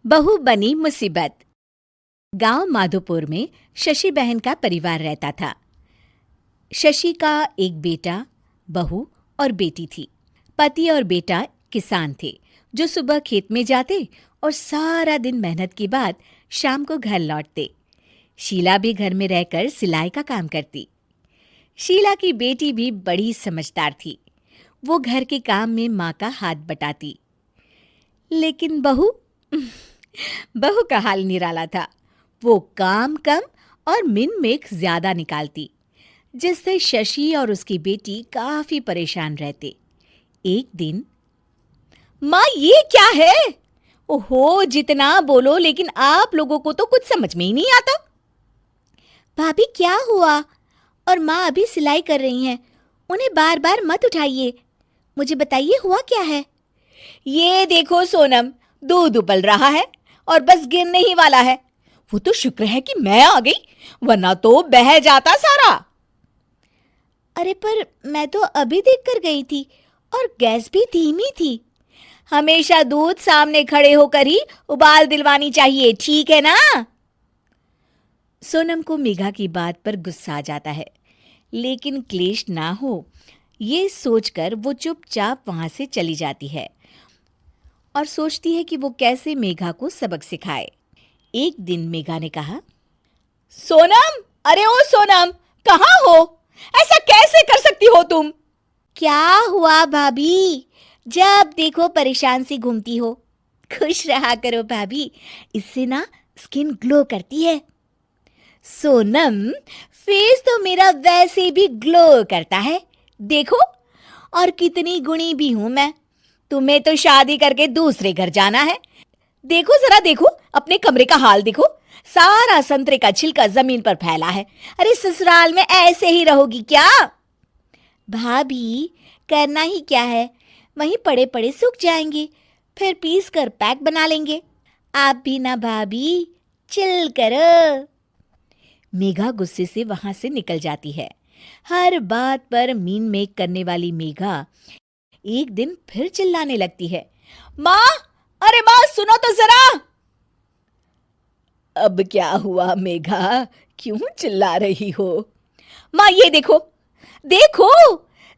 बहू बनी मुसीबत। गांव माधोपुर में शशि बहन का परिवार रहता था। शशि का एक बेटा, बहू और बेटी थी। पति और बेटा किसान थे जो सुबह खेत में जाते और सारा दिन मेहनत के बाद शाम को घर लौटते। शीला भी घर में रहकर सिलाई का काम करती। शीला की बेटी भी बड़ी समझदार थी। वो घर के काम में माँ का हाथ बटाती। लेकिन बहू का हाल निराला था। वो काम कम और मिन मेख ज्यादा निकालती, जिससे शशि और उसकी बेटी काफी परेशान रहते। एक दिन, माँ ये क्या है? ओहो, जितना बोलो लेकिन आप लोगों को तो कुछ समझ में ही नहीं आता। भाभी क्या हुआ? और माँ अभी सिलाई कर रही हैं, उन्हें बार बार मत उठाइए। मुझे बताइए हुआ क्या है? ये देखो सोनम, दूध उबल रहा है और बस गिरने ही वाला है। वो तो शुक्र है कि मैं आ गई, वरना तो बह जाता सारा। अरे पर मैं तो अभी देख कर गई थी और गैस भी धीमी थी। हमेशा दूध सामने खड़े होकर ही उबाल दिलवानी चाहिए, ठीक है ना? सोनम को मेघा की बात पर गुस्सा आ जाता है, लेकिन क्लेश ना हो ये सोचकर वो चुपचाप वहां से चली जाती है और सोचती है कि वो कैसे मेघा को सबक सिखाए। एक दिन मेघा ने कहा, सोनम, अरे ओ सोनम, कहाँ हो? ऐसा कैसे कर सकती हो तुम? क्या हुआ भाभी? जब देखो परेशान सी घूमती हो। खुश रहा करो भाभी, इससे ना स्किन ग्लो करती है। सोनम, फेस तो मेरा वैसे भी ग्लो करता है, देखो। और कितनी गुणी भी हूं मैं। तुम्हें तो शादी करके दूसरे घर जाना है। देखो जरा, देखो अपने कमरे का हाल देखो, सारा संतरे का छिलका जमीन पर फैला है। अरे ससुराल में ऐसे ही रहोगी क्या? भाभी करना ही क्या है, वहीं पड़े पड़े सूख जाएंगे, फिर पीस कर पैक बना लेंगे। आप भी ना भाभी, चिल करो। मेघा गुस्से से वहां से निकल जाती है। हर बात पर मीन मेक करने वाली मेघा एक दिन फिर चिल्लाने लगती है, माँ, अरे माँ सुनो तो जरा। अब क्या हुआ मेघा, क्यों चिल्ला रही हो? माँ ये देखो, देखो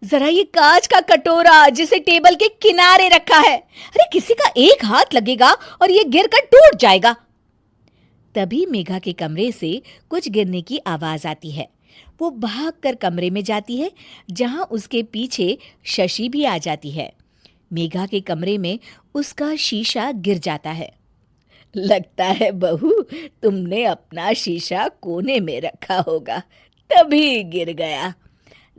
जरा, ये कांच का कटोरा जिसे टेबल के किनारे रखा है। अरे किसी का एक हाथ लगेगा और ये गिरकर टूट जाएगा। तभी मेघा के कमरे से कुछ गिरने की आवाज आती है। वो भागकर कमरे में जाती है, जहां उसके पीछे शशि भी आ जाती है। मेघा के कमरे में उसका शीशा गिर जाता है। लगता है बहू, तुमने अपना शीशा कोने में रखा होगा, तभी गिर गया।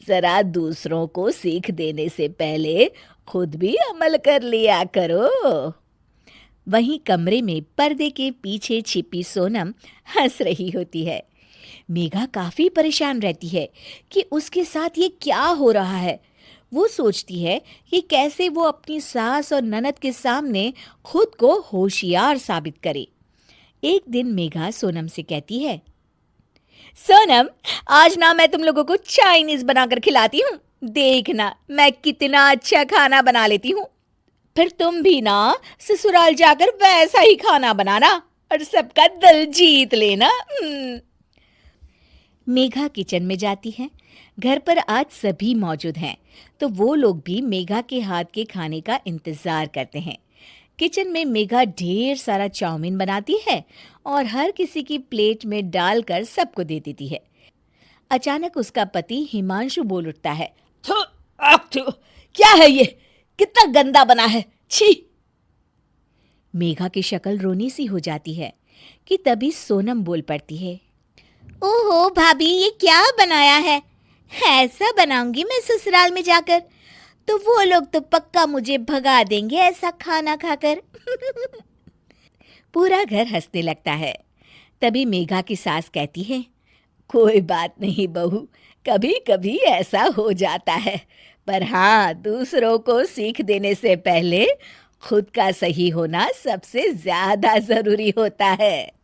जरा दूसरों को सीख देने से पहले खुद भी अमल कर लिया करो। वहीं कमरे में पर्दे के पीछे छिपी सोनम हंस रही होती है। मेघा काफी परेशान रहती है कि उसके साथ ये क्या हो रहा है। वो सोचती है कि कैसे वो अपनी सास और ननद के सामने खुद को होशियार साबित करे। एक दिन मेघा सोनम से कहती है, सोनम, आज ना मैं तुम लोगों को चाइनीज बनाकर खिलाती हूँ। देखना मैं कितना अच्छा खाना बना लेती हूँ। फिर तुम भी ना ससुराल जाकर वैसा ही खाना बनाना और सबका दिल जीत लेना। मेघा किचन में जाती है। घर पर आज सभी मौजूद हैं, तो वो लोग भी मेघा के हाथ के खाने का इंतजार करते हैं। किचन में मेघा ढेर सारा चाउमीन बनाती है और हर किसी की प्लेट में डालकर सबको दे देती है। अचानक उसका पति हिमांशु बोल उठता है, थू, थू, क्या है ये? कितना गंदा बना है, छी! मेघा की शक्ल रोनी सी हो जाती है कि तभी सोनम बोल पड़ती है, ओहो भाभी, ये क्या बनाया है? ऐसा बनाऊंगी मैं ससुराल में जाकर, तो वो लोग तो पक्का मुझे भगा देंगे ऐसा खाना खाकर। पूरा घर हंसने लगता है। तभी मेघा की सास कहती है, कोई बात नहीं बहू, कभी कभी ऐसा हो जाता है, पर हाँ, दूसरों को सीख देने से पहले खुद का सही होना सबसे ज्यादा जरूरी होता है।